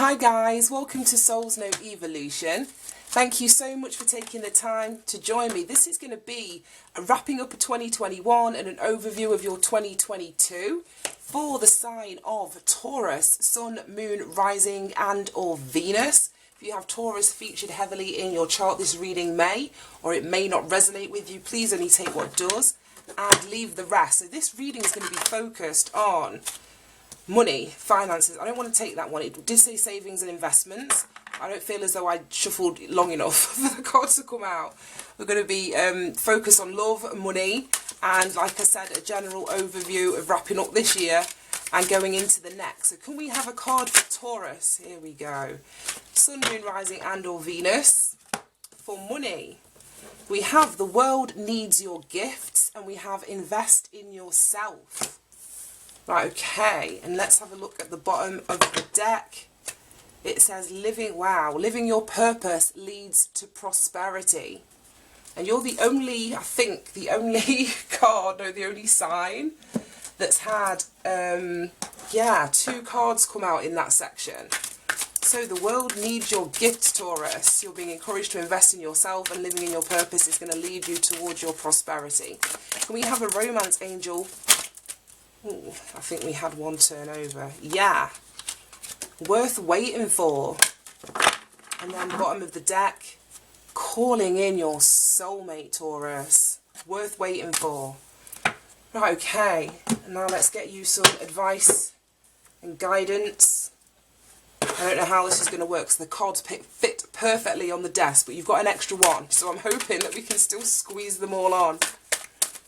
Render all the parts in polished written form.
Hi guys, welcome to Soul's No Evolution. Thank you so much for taking the time to join me. This is going to be a wrapping up of 2021 and an overview of your 2022 for the sign of Taurus, Sun, Moon, Rising and or Venus. If you have Taurus featured heavily in your chart, this reading may or it may not resonate with you. Please only take what does and leave the rest. So this reading is going to be focused on money, finances. I don't want to take that one. It did say savings and investments. I don't feel as though I shuffled long enough for the cards to come out. We're going to be focused on love, money, and like I said, a general overview of wrapping up this year and going into the next. So can we have a card for Taurus? Here we go. Sun, Moon, Rising and or Venus. For money, we have the world needs your gifts and we have invest in yourself. Right, okay, and let's have a look at the bottom of the deck. It says living your purpose leads to prosperity. And you're the only, I think, the only card, no, the only sign that's had, two cards come out in that section. So the world needs your gifts, Taurus. You're being encouraged to invest in yourself and living in your purpose is going to lead you towards your prosperity. Can we have a romance angel? Ooh, I think we had one turn over. Yeah. Worth waiting for. And then bottom of the deck. Calling in your soulmate, Taurus. Worth waiting for. Right, okay. And now let's get you some advice and guidance. I don't know how this is going to work because the cards fit perfectly on the desk. But you've got an extra one. So I'm hoping that we can still squeeze them all on.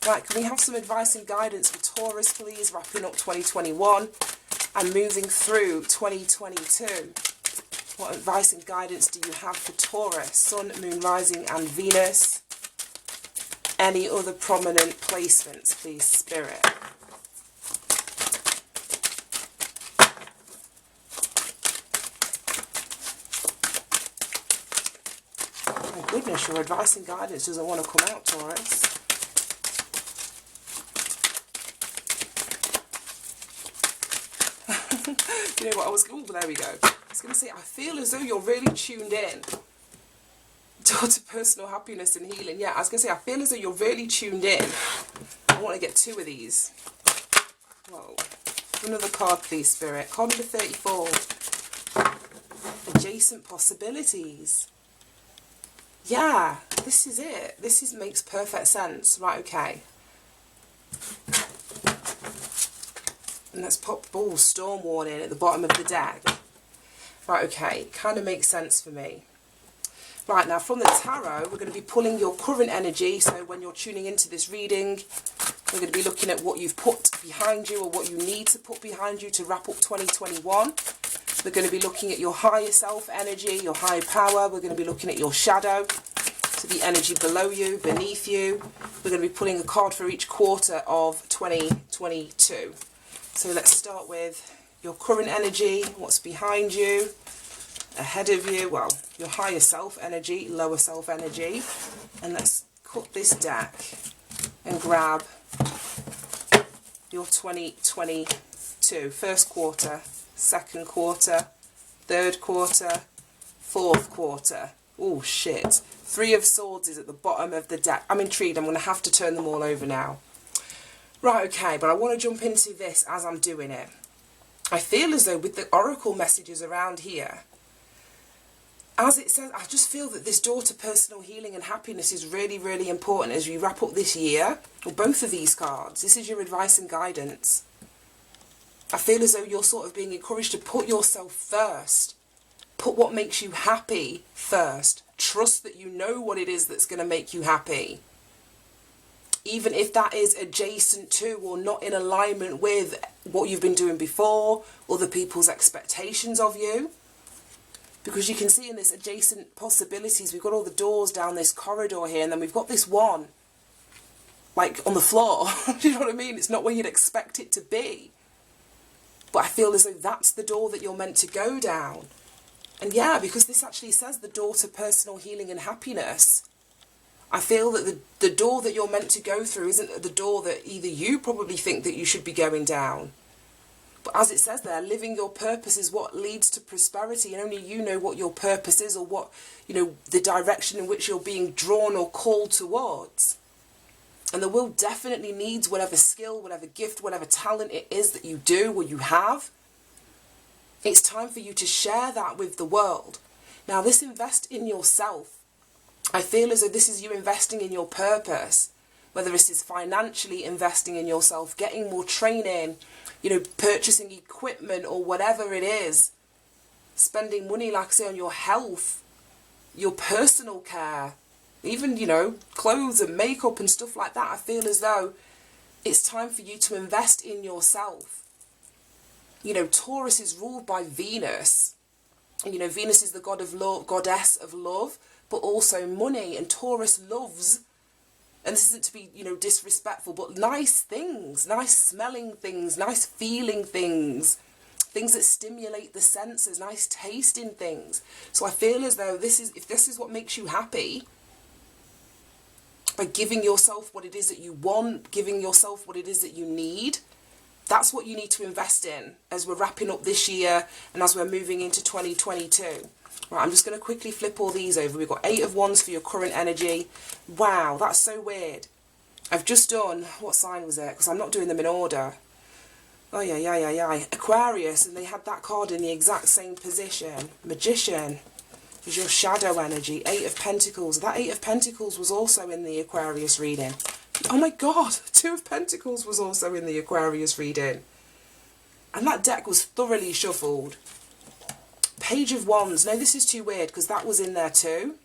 Right, can we have some advice and guidance for Taurus, please? Wrapping up 2021 and moving through 2022. What advice and guidance do you have for Taurus, Sun, Moon, Rising and Venus? Any other prominent placements, please, Spirit? Oh my goodness, your advice and guidance doesn't want to come out, Taurus. You know what I was, oh, there we go. I was going to say, I feel as though you're really tuned in to personal happiness and healing. Yeah, I was going to say, I feel as though you're really tuned in. I want to get two of these. Whoa. Another card, please, Spirit. Card number 34. Adjacent possibilities. Yeah, this is it. This makes perfect sense. Right, okay. And let's pop storm warning at the bottom of the deck. Right, okay, kind of makes sense for me. Right, now from the tarot, we're going to be pulling your current energy. So when you're tuning into this reading, we're going to be looking at what you've put behind you or what you need to put behind you to wrap up 2021. We're going to be looking at your higher self energy, your higher power. We're going to be looking at your shadow, so the energy below you, beneath you. We're going to be pulling a card for each quarter of 2022. So let's start with your current energy, what's behind you, ahead of you, well, your higher self energy, lower self energy. And let's cut this deck and grab your 2022, first quarter, second quarter, third quarter, fourth quarter. Oh shit, Three of Swords is at the bottom of the deck. I'm intrigued, I'm going to have to turn them all over now. Right, okay, but I want to jump into this as I'm doing it. I feel as though with the oracle messages around here, as it says, I just feel that this door to personal healing and happiness is really, really important as we wrap up this year. Well, both of these cards, this is your advice and guidance. I feel as though you're sort of being encouraged to put yourself first. Put what makes you happy first. Trust that you know what it is that's going to make you happy. Even if that is adjacent to or not in alignment with what you've been doing before, other people's expectations of you. Because you can see in this adjacent possibilities, we've got all the doors down this corridor here, and then we've got this one, like on the floor. Do you know what I mean? It's not where you'd expect it to be. But I feel as though that's the door that you're meant to go down. And yeah, because this actually says the door to personal healing and happiness. I feel that the door that you're meant to go through isn't the door that either you probably think that you should be going down, But as it says there, living your purpose is what leads to prosperity, and only you know what your purpose is, or what, the direction in which you're being drawn or called towards. And the world definitely needs whatever skill, whatever gift, whatever talent it is that you do or you have. It's time for you to share that with the world. Now, this invest in yourself. I feel as though this is you investing in your purpose, whether this is financially investing in yourself, getting more training, purchasing equipment or whatever it is, spending money, like I say, on your health, your personal care, even, clothes and makeup and stuff like that. I feel as though it's time for you to invest in yourself. Taurus is ruled by Venus. Venus is the goddess of love, but also money. And Taurus loves, and this isn't to be, disrespectful, but nice things, nice smelling things, nice feeling things, things that stimulate the senses, nice tasting things. So I feel as though if this is what makes you happy, by giving yourself what it is that you want, giving yourself what it is that you need, that's what you need to invest in as we're wrapping up this year and as we're moving into 2022. Right, I'm just going to quickly flip all these over. We've got 8 of Wands for your current energy. Wow, that's so weird. I've just done, what sign was it? Because I'm not doing them in order. Oh, yeah. Aquarius, and they had that card in the exact same position. Magician is your shadow energy. 8 of Pentacles. That 8 of Pentacles was also in the Aquarius reading. Oh my God, 2 of Pentacles was also in the Aquarius reading. And that deck was thoroughly shuffled. Page of Wands. No, this is too weird because that was in there too.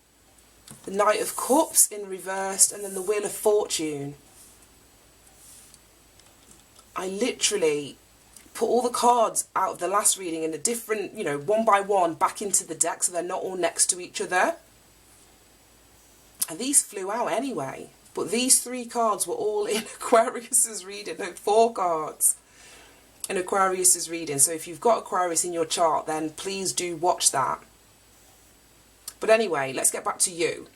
The Knight of Cups in reversed, and then the Wheel of Fortune. I literally put all the cards out of the last reading in a different, one by one back into the deck so they're not all next to each other. And these flew out anyway. But these 3 cards were all in Aquarius's reading. No, 4 cards in Aquarius's reading. So if you've got Aquarius in your chart, then please do watch that. But anyway, let's get back to you.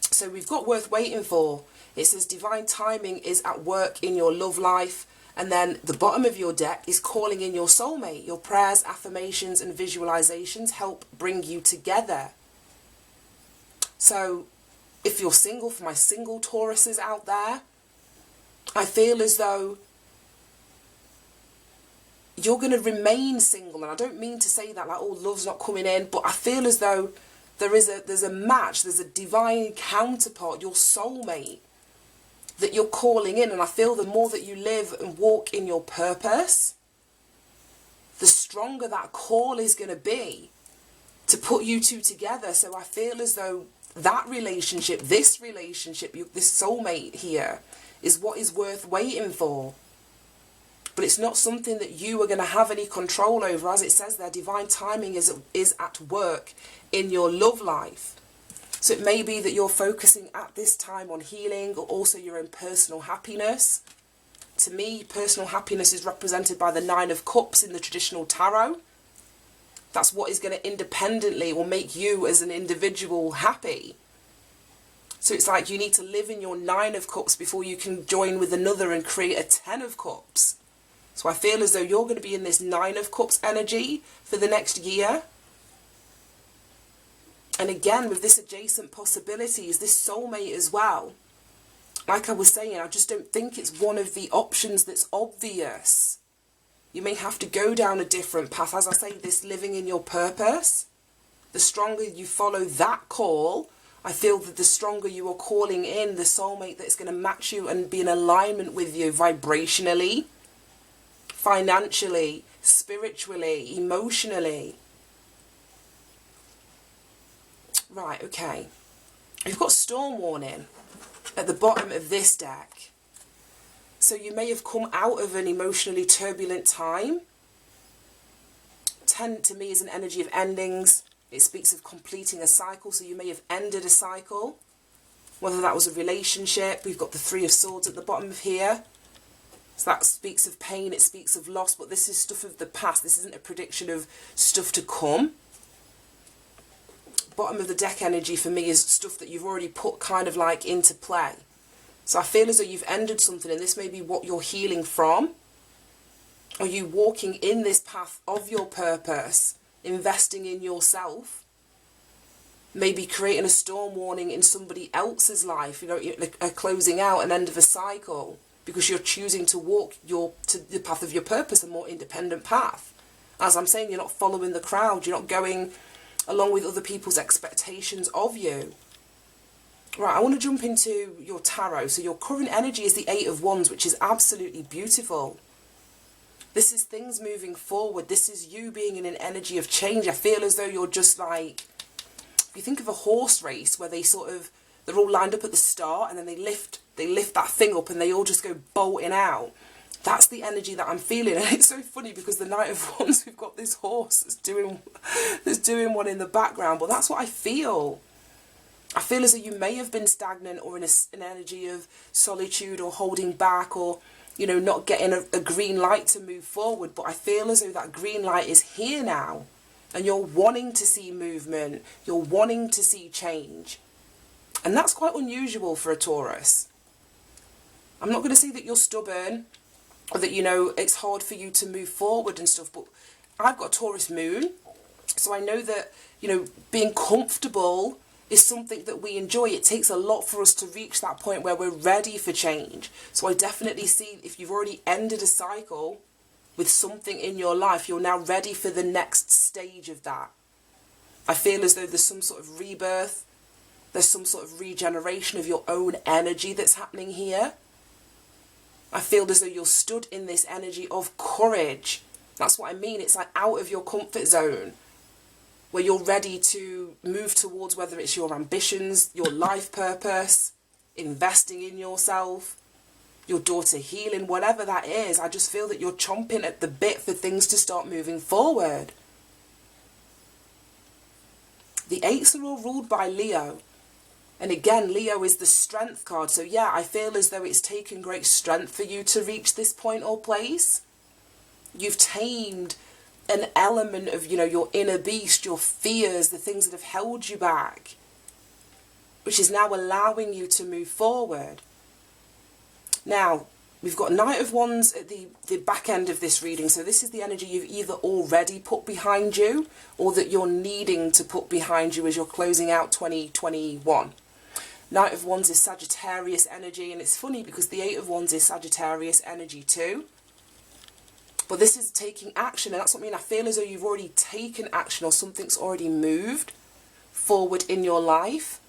So we've got worth waiting for. It says divine timing is at work in your love life. And then the bottom of your deck is calling in your soulmate. Your prayers, affirmations and visualizations help bring you together. So if you're single, for my single Tauruses out there, I feel as though you're going to remain single. And I don't mean to say that like, oh, love's not coming in, but I feel as though there's a match, there's a divine counterpart, your soulmate, that you're calling in. And I feel the more that you live and walk in your purpose, the stronger that call is going to be to put you two together. So I feel as though that relationship, this soulmate here, is what is worth waiting for. But it's not something that you are going to have any control over. As it says there, divine timing is at work in your love life. So it may be that you're focusing at this time on healing, or also your own personal happiness. To me, personal happiness is represented by the 9 of Cups in the traditional tarot. That's what is going to independently or make you as an individual happy. So it's like you need to live in your 9 of Cups before you can join with another and create a 10 of Cups. So I feel as though you're going to be in this 9 of Cups energy for the next year. And again, with this adjacent possibilities, this soulmate as well. Like I was saying, I just don't think it's one of the options that's obvious. You may have to go down a different path. As I say, this living in your purpose, the stronger you follow that call, I feel that the stronger you are calling in the soulmate that's going to match you and be in alignment with you vibrationally, financially, spiritually, emotionally. Right, okay. We've got storm warning at the bottom of this deck. So you may have come out of an emotionally turbulent time. 10 to me is an energy of endings. It speaks of completing a cycle. So you may have ended a cycle, whether that was a relationship. We've got the 3 of Swords at the bottom of here. So that speaks of pain, it speaks of loss, but this is stuff of the past. This isn't a prediction of stuff to come. Bottom of the deck energy for me is stuff that you've already put kind of like into play. So I feel as though you've ended something, and this may be what you're healing from. Are you walking in this path of your purpose, investing in yourself? Maybe creating a storm warning in somebody else's life, like a closing out, an end of a cycle, because you're choosing to walk to the path of your purpose, a more independent path. As I'm saying, you're not following the crowd, you're not going along with other people's expectations of you. Right, I want to jump into your tarot. So your current energy is the Eight of Wands, which is absolutely beautiful. This is things moving forward. This is you being in an energy of change. I feel as though you're just like, if you think of a horse race where they're all lined up at the start and then they lift that thing up and they all just go bolting out. That's the energy that I'm feeling. And it's so funny because the Knight of Wands, we've got this horse that's doing one in the background, but that's what I feel. I feel as though you may have been stagnant or in an energy of solitude or holding back or, not getting a green light to move forward. But I feel as though that green light is here now and you're wanting to see movement. You're wanting to see change. And that's quite unusual for a Taurus. I'm not going to say that you're stubborn or that, it's hard for you to move forward and stuff. But I've got a Taurus moon. So I know that, being comfortable is something that we enjoy. It takes a lot for us to reach that point where we're ready for change. So I definitely see if you've already ended a cycle with something in your life, you're now ready for the next stage of that. I feel as though there's some sort of rebirth. There's some sort of regeneration of your own energy that's happening here. I feel as though you're stood in this energy of courage. That's what I mean. It's like out of your comfort zone, where you're ready to move towards whether it's your ambitions, your life purpose, investing in yourself, your daughter healing, whatever that is. I just feel that you're chomping at the bit for things to start moving forward. The eights are all ruled by Leo. And again, Leo is the strength card. So yeah, I feel as though it's taken great strength for you to reach this point or place. You've tamed an element of, your inner beast, your fears, the things that have held you back, which is now allowing you to move forward. Now, we've got Knight of Wands at the back end of this reading. So this is the energy you've either already put behind you or that you're needing to put behind you as you're closing out 2021. Knight of Wands is Sagittarius energy, and it's funny because the Eight of Wands is Sagittarius energy too. But this is taking action, and that's what I mean. I feel as though you've already taken action or something's already moved forward in your life.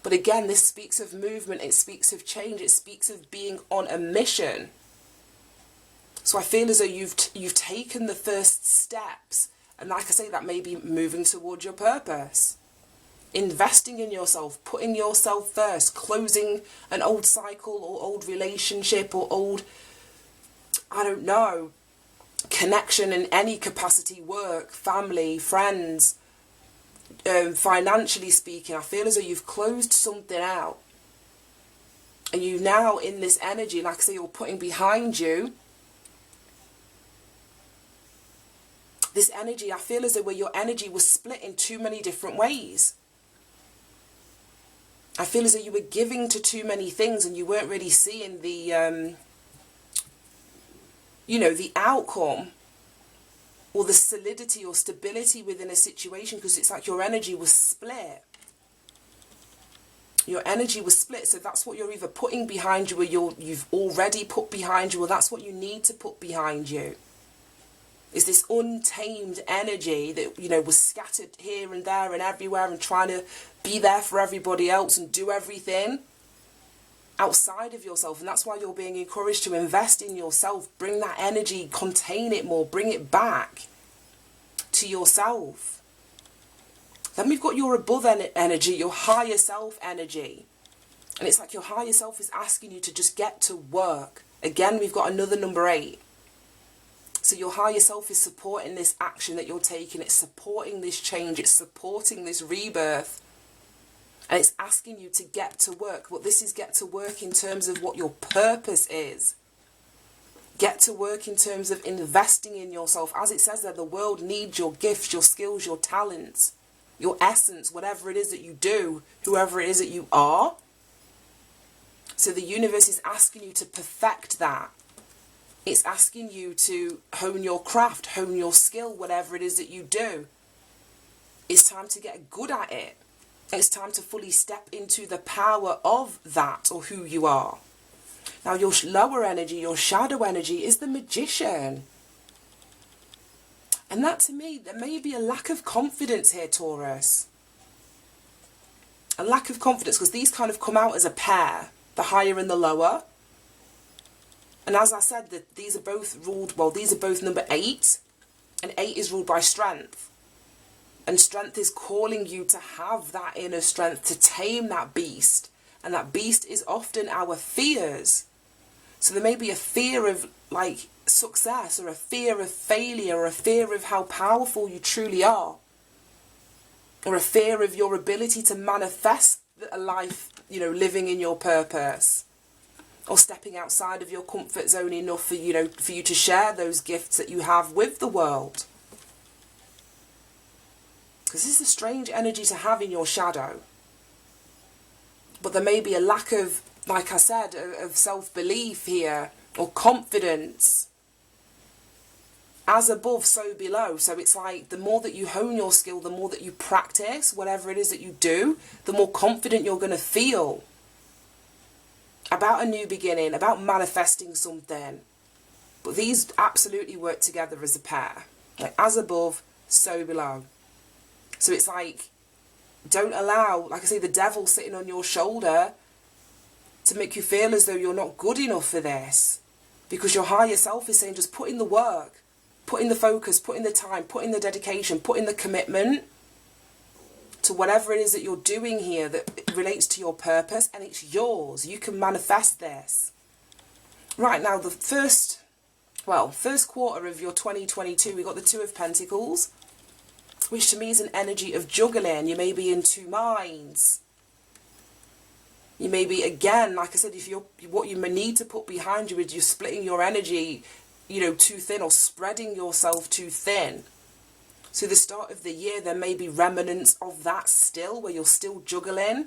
But again, this speaks of movement, it speaks of change, it speaks of being on a mission. So I feel as though you've taken the first steps, and like I say, that may be moving towards your purpose. Investing in yourself, putting yourself first, closing an old cycle or old relationship or old, connection in any capacity, work, family, friends, financially speaking. I feel as though you've closed something out. And you now in this energy, like I say, you're putting behind you this energy. I feel as though where your energy was split in too many different ways. I feel as though you were giving to too many things and you weren't really seeing the, the outcome or the solidity or stability within a situation, because it's like your energy was split. Your energy was split, so that's what you're either putting behind you or you've already put behind you, or that's what you need to put behind you. Is this untamed energy that, was scattered here and there and everywhere and trying to be there for everybody else and do everything outside of yourself. And that's why you're being encouraged to invest in yourself. Bring that energy, contain it more, bring it back to yourself. Then we've got your above energy, your higher self energy. And it's like your higher self is asking you to just get to work. Again, we've got another number 8. So your higher self is supporting this action that you're taking. It's supporting this change. It's supporting this rebirth. And it's asking you to get to work. But this is get to work in terms of what your purpose is. Get to work in terms of investing in yourself. As it says there, the world needs your gifts, your skills, your talents, your essence, whatever it is that you do, whoever it is that you are. So the universe is asking you to perfect that. It's asking you to hone your craft, hone your skill, whatever it is that you do. It's time to get good at it. It's time to fully step into the power of that, or who you are. Now, your lower energy, your shadow energy, is the Magician. And that, to me, there may be a lack of confidence here, Taurus. A lack of confidence, because these kind of come out as a pair, the higher and the lower. And as I said, that these are both ruled, well, these are both number 8, and 8 is ruled by strength. And strength is calling you to have that inner strength, to tame that beast. And that beast is often our fears. So there may be a fear of, like, success, or a fear of failure, or a fear of how powerful you truly are, or a fear of your ability to manifest a life, you know, living in your purpose, or stepping outside of your comfort zone enough for, you know, for you to share those gifts that you have with the world. Because this is a strange energy to have in your shadow. But there may be a lack of, like I said, of self-belief here, or confidence. As above, so below. So it's like, the more that you hone your skill, the more that you practice whatever it is that you do, the more confident you're going to feel about a new beginning, about manifesting something. But these absolutely work together as a pair. Like, as above, so below. So it's like, don't allow, like I say, the devil sitting on your shoulder to make you feel as though you're not good enough for this. Because your higher self is saying, just put in the work, put in the focus, put in the time, put in the dedication, put in the commitment to whatever it is that you're doing here that relates to your purpose, and it's yours. You can manifest this. Right, now the first quarter of your 2022, we got the 2 of Pentacles, which to me is an energy of juggling. You may be in 2 minds. You may be, again, like I said, if you're, what you may need to put behind you is you're splitting your energy, you know, too thin, or spreading yourself too thin. So the start of the year, there may be remnants of that still, where you're still juggling.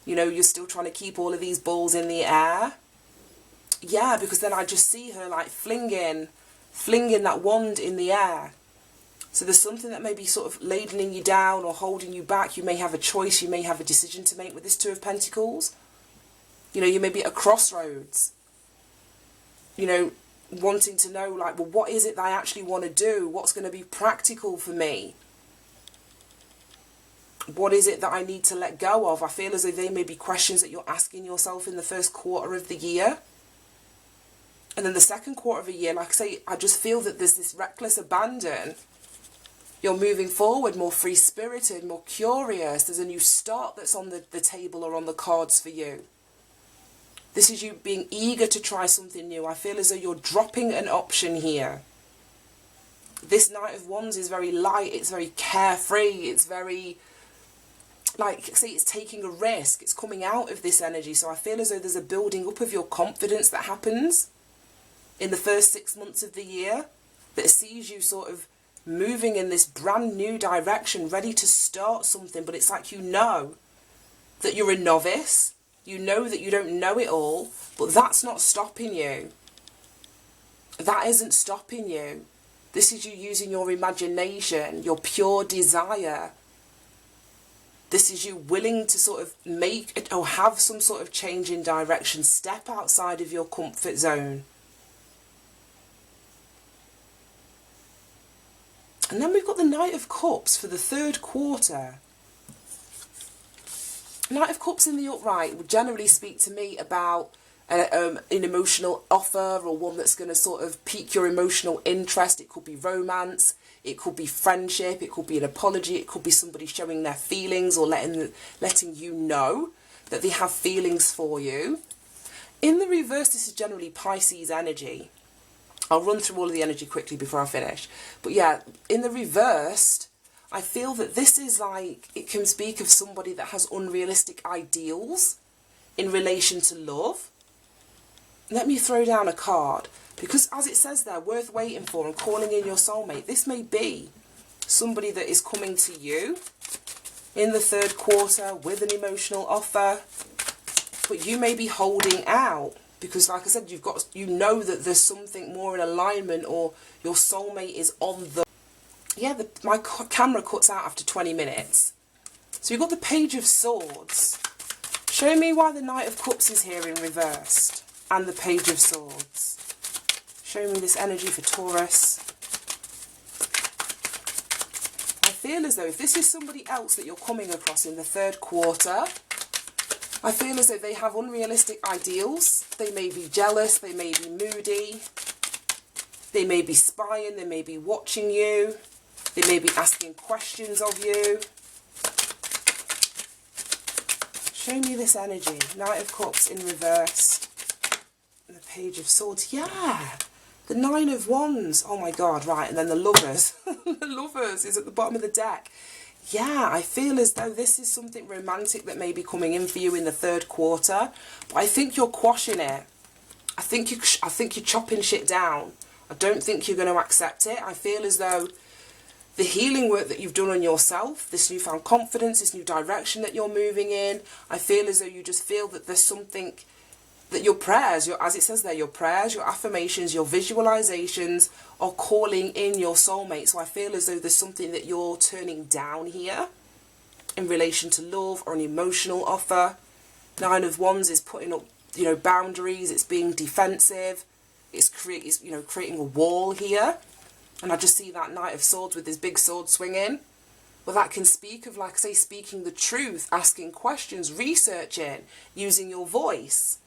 You know, you're still trying to keep all of these balls in the air. Yeah, because then I just see her like flinging that wand in the air. So there's something that may be sort of ladening you down or holding you back. You may have a choice, you may have a decision to make with this 2 of Pentacles. You know, you may be at a crossroads. You know, wanting to know, like, well, what is it that I actually want to do? What's going to be practical for me? What is it that I need to let go of? I feel as though they may be questions that you're asking yourself in the first quarter of the year. And then the second quarter of the year, like I say, I just feel that there's this reckless abandon. You're moving forward, more free-spirited, more curious. There's a new start that's on the table or on the cards for you. This is you being eager to try something new. I feel as though you're dropping an option here. This Knight of Wands is very light. It's very carefree. It's very, like, say, it's taking a risk. It's coming out of this energy. So I feel as though there's a building up of your confidence that happens in the first 6 months of the year, that sees you sort of moving in this brand new direction, ready to start something. But it's like, you know that you're a novice. You know that you don't know it all, but that's not stopping you. That isn't stopping you. This is you using your imagination, your pure desire. This is you willing to sort of make it, or have some sort of change in direction, step outside of your comfort zone. And then we've got the Knight of Cups for the 3rd quarter. Knight of Cups in the upright would generally speak to me about an emotional offer, or one that's going to sort of pique your emotional interest. It could be romance, it could be friendship, it could be an apology, it could be somebody showing their feelings, or letting you know that they have feelings for you. In the reverse, this is generally Pisces energy. I'll run through all of the energy quickly before I finish. But yeah, in the reversed, I feel that this is like, it can speak of somebody that has unrealistic ideals in relation to love. Let me throw down a card, because as it says there, worth waiting for and calling in your soulmate. This may be somebody that is coming to you in the 3rd quarter with an emotional offer, but you may be holding out. Because like I said, you know that there's something more in alignment, or your soulmate is on the... Yeah, my camera cuts out after 20 minutes. So you've got the Page of Swords. Show me why the Knight of Cups is here in reversed. And the Page of Swords. Show me this energy for Taurus. I feel as though if this is somebody else that you're coming across in the third quarter, I feel as though they have unrealistic ideals. They may be jealous, they may be moody, they may be spying, they may be watching you, they may be asking questions of you. Show me this energy. Knight of Cups in reverse. And the Page of Swords. Yeah! The Nine of Wands. Oh my God, right. And then the Lovers. The Lovers is at the bottom of the deck. Yeah, I feel as though this is something romantic that may be coming in for you in the third quarter. But I think you're quashing it. I think you're chopping shit down. I don't think you're going to accept it. I feel as though the healing work that you've done on yourself, this newfound confidence, this new direction that you're moving in, I feel as though you just feel that there's something that your prayers, as it says there, your prayers, your affirmations, your visualizations are calling in your soulmate. So I feel as though there's something that you're turning down here in relation to love or an emotional offer. Nine of Wands is putting up, boundaries. It's being defensive. It's creating a wall here. And I just see that Knight of Swords with his big sword swinging. Well, that can speak of, like I say, speaking the truth, asking questions, researching, using your voice.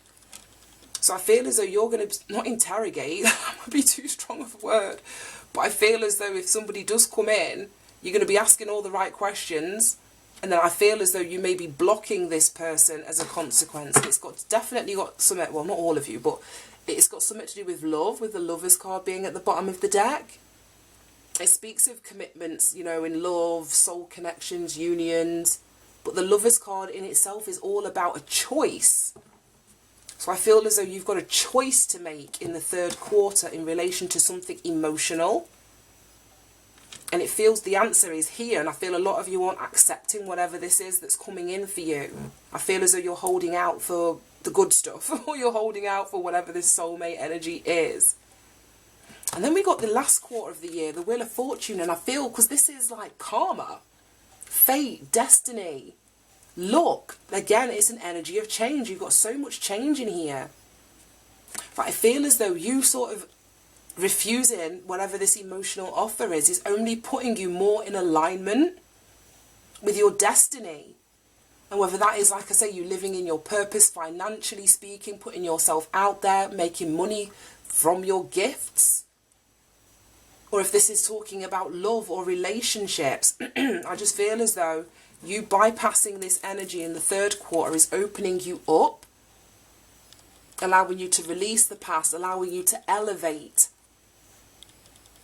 So I feel as though you're going to, not interrogate, that would be too strong of a word, but I feel as though if somebody does come in, you're going to be asking all the right questions, and then I feel as though you may be blocking this person as a consequence. It's definitely got something, well, not all of you, but it's got something to do with love, with the Lovers card being at the bottom of the deck. It speaks of commitments, in love, soul connections, unions, but the Lovers card in itself is all about a choice. So I feel as though you've got a choice to make in the third quarter in relation to something emotional. And it feels the answer is here. And I feel a lot of you aren't accepting whatever this is that's coming in for you. I feel as though you're holding out for the good stuff. Or you're holding out for whatever this soulmate energy is. And then we got the last quarter of the year, the Wheel of Fortune. And I feel, because this is like karma, fate, destiny. Look, again, it's an energy of change. You've got so much change in here. But I feel as though you sort of refusing whatever this emotional offer is only putting you more in alignment with your destiny. And whether that is, like I say, you living in your purpose, financially speaking, putting yourself out there, making money from your gifts. Or if this is talking about love or relationships, I just feel as though you bypassing this energy in the third quarter is opening you up, allowing you to release the past, allowing you to elevate,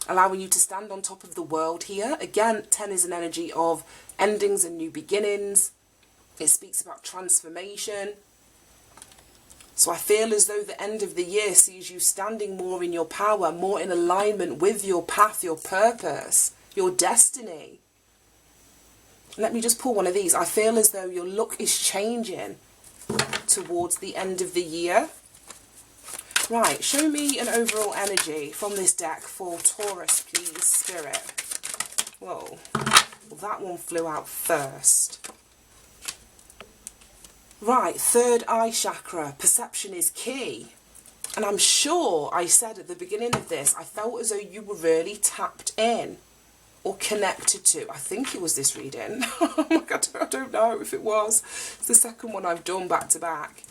allowing you to stand on top of the world here. Again, 10 is an energy of endings and new beginnings. It speaks about transformation. So I feel as though the end of the year sees you standing more in your power, more in alignment with your path, your purpose, your destiny. Let me just pull one of these. I feel as though your look is changing towards the end of the year. Right, show me an overall energy from this deck for Taurus, please, Spirit. Whoa, well, that one flew out first. Right, third eye chakra, perception is key. And I'm sure I said at the beginning of this, I felt as though you were really tapped in. Or connected to. I think it was this reading. Oh my God, I don't know if it was. It's the second one I've done back to back.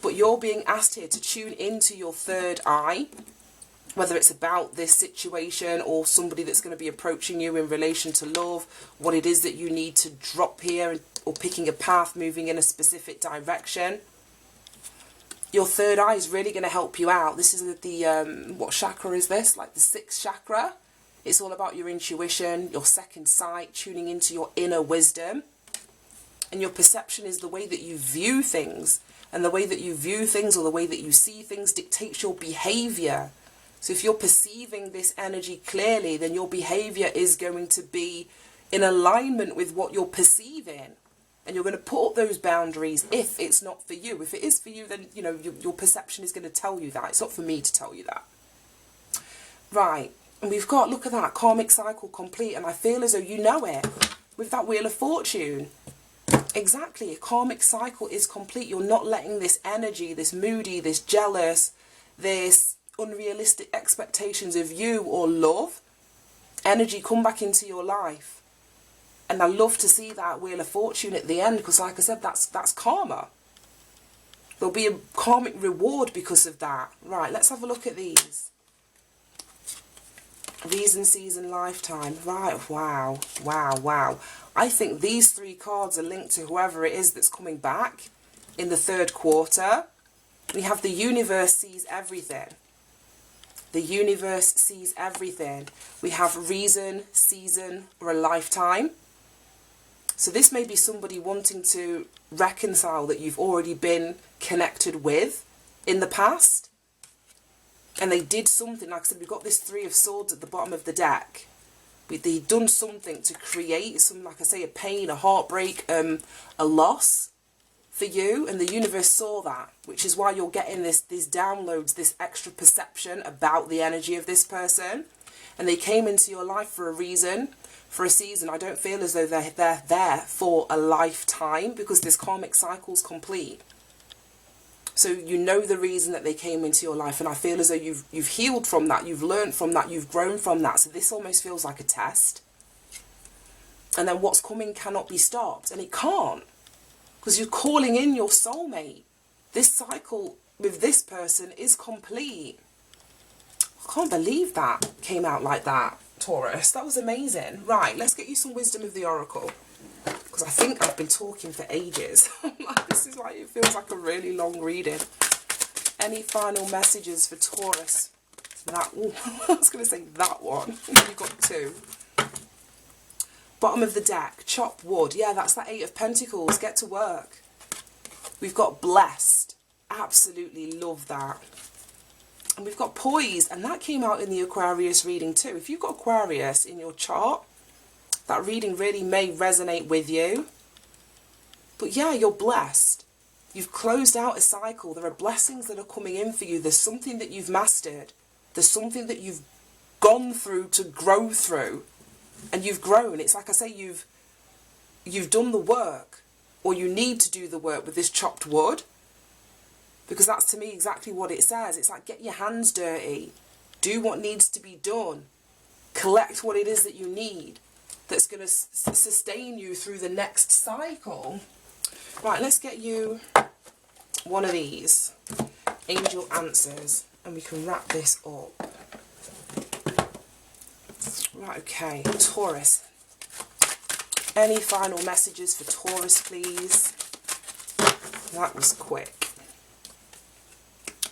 But you're being asked here to tune into your third eye. Whether it's about this situation or somebody that's going to be approaching you in relation to love. What it is that you need to drop here, or picking a path, moving in a specific direction. Your third eye is really going to help you out. This is the, what chakra is this? Like the sixth chakra. It's all about your intuition, your second sight, tuning into your inner wisdom. And your perception is the way that you view things. And the way that you view things, or the way that you see things, dictates your behavior. So if you're perceiving this energy clearly, then your behavior is going to be in alignment with what you're perceiving. And you're going to put up those boundaries if it's not for you. If it is for you, then, you know, your perception is going to tell you that. It's not for me to tell you that. Right. And we've got, look at that, karmic cycle complete. And I feel as though you know it with that Wheel of Fortune. Exactly. A karmic cycle is complete. You're not letting this energy, this moody, this jealous, this unrealistic expectations of you or love energy come back into your life. And I love to see that Wheel of Fortune at the end, because like I said, that's karma. There'll be a karmic reward because of that. Right, let's have a look at these. Reason, season, lifetime. Right, wow, wow, wow. I think these 3 cards are linked to whoever it is that's coming back in the 3rd quarter. We have the universe sees everything. The universe sees everything. We have reason, season, or a lifetime. So this may be somebody wanting to reconcile that you've already been connected with in the past. And they did something, like I said, we've got this 3 of Swords at the bottom of the deck. They've done something to create some, like I say, a pain, a heartbreak, a loss for you. And the universe saw that, which is why you're getting these downloads, this extra perception about the energy of this person. And they came into your life for a reason, for a season. I don't feel as though they're there for a lifetime, because this karmic cycle's complete. So you know the reason that they came into your life, and I feel as though you've healed from that, you've learned from that, you've grown from that. So this almost feels like a test. And then what's coming cannot be stopped, and it can't, because you're calling in your soulmate. This cycle with this person is complete. I can't believe that came out like that, Taurus. That was amazing. Right, let's get you some wisdom of the Oracle, because I think I've been talking for ages. This is like, it feels like a really long reading. Any final messages for Taurus? That, ooh, I was going to say that one. You've got 2. Bottom of the deck, chop wood. Yeah, that's that 8 of Pentacles. Get to work. We've got blessed. Absolutely love that. And we've got poised, and that came out in the Aquarius reading too. If you've got Aquarius in your chart, that reading really may resonate with you. But yeah, you're blessed. You've closed out a cycle. There are blessings that are coming in for you. There's something that you've mastered. There's something that you've gone through to grow through. And you've grown. It's like I say, you've done the work, or you need to do the work with this chopped wood. Because that's to me exactly what it says. It's like, get your hands dirty. Do what needs to be done. Collect what it is that you need, that's going to sustain you through the next cycle. Right, let's get you one of these angel answers, and we can wrap this up. Right, okay, Taurus. Any final messages for Taurus, please? That was quick.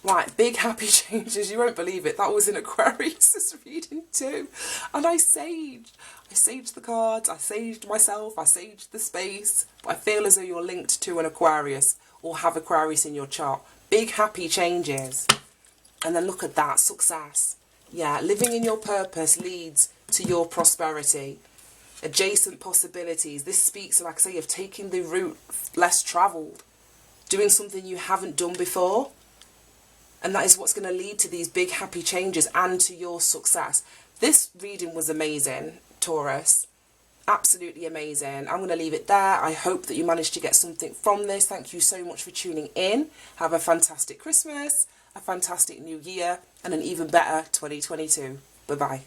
Right, big happy changes. You won't believe it. That was in Aquarius' reading too. And I saged the cards, I saged myself, I saged the space. But I feel as though you're linked to an Aquarius, or have Aquarius in your chart. Big happy changes. And then look at that, success. Yeah, living in your purpose leads to your prosperity. Adjacent possibilities. This speaks, like I say, of taking the route less travelled. Doing something you haven't done before. And that is what's going to lead to these big happy changes and to your success. This reading was amazing, Taurus. Absolutely amazing. I'm going to leave it there. I hope that you managed to get something from this. Thank you so much for tuning in. Have a fantastic Christmas, a fantastic new year, and an even better 2022. Bye-bye.